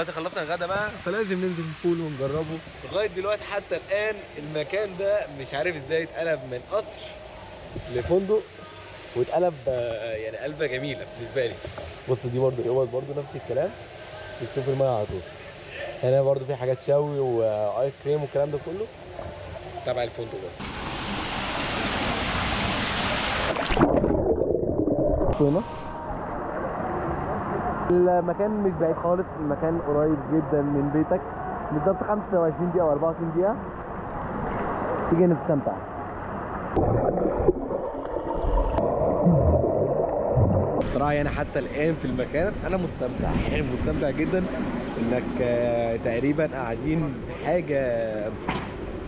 دلوقتي خلصنا الغدا بقى، فلازم ننزل البول ونجربه. لغايه دلوقتي حتى الان المكان ده مش عارف ازاي اتقلب من قصر لفندق، واتقلب يعني قلبه جميله بالنسبه لي. بص دي برده الاوض برده نفس الكلام، بتشوف الميه على طول. هنا برده في حاجات شوي وايس كريم والكلام ده كله تبع الفندق برده. هنا المكان مش بعيد خالص، المكان قريب جدا من بيتك، بالظبط 25 دقيقة او 24 دقيقة. تيجي نستمتع. بصراحة يعني حتى الآن في المكان أنا مستمتع، يعني مستمتع جدا إنك تقريبا قاعدين في حاجة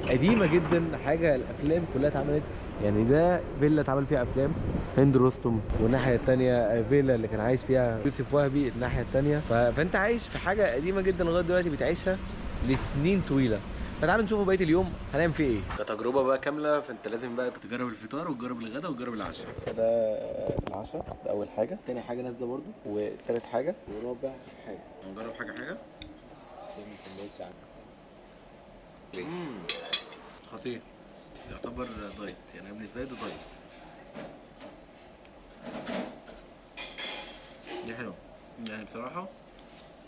قديمة جدا، حاجة الأفلام كلها اتعملت. يعني ده فيلا اتعمل فيها أفلام هند رستم، والناحية التانية فيلا اللي كان عايش فيها يوسف وهبي الناحية التانية. فأنت عايش في حاجة قديمة جدا لغاية دلوقتي بتعيشها لسنين طويلة. فتعالوا نشوفوا بقية اليوم هنعمل فيه ايه كتجربة بقى كاملة. فانت لازم بقى تجرب الفطار وتجرب الغداء وتجرب العشاء. فده العشاء، ده أول حاجة. تاني حاجة نازلة برضو، وتالت حاجة، ورابع حاجة. هنجرب حاجة حاجة. خطير، يعتبر دايت، يعني أنا بالنسبة لي ده دايت. دي حلوة يعني بصراحة،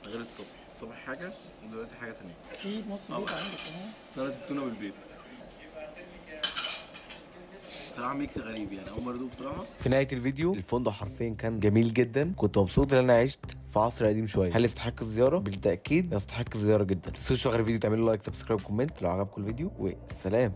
غير الصبح حاجة ودلوقتي حاجة تانية. في نص بيت عندك كمان سلطة التونة بالبيض. بصراحة ميكس غريب، يعني أول مرة أدوق بصراحة. في نهاية الفيديو الفندق حرفيا كان جميل جدا، كنت مبسوط ان انا عشت في عصر قديم شوية. هل يستحق الزيارة؟ بالتأكيد يستحق الزيارة جدا. متنسوش في آخر الفيديو تعملوا لايك، سبسكرايب، كومنت لو عجبكم الفيديو، والسلام.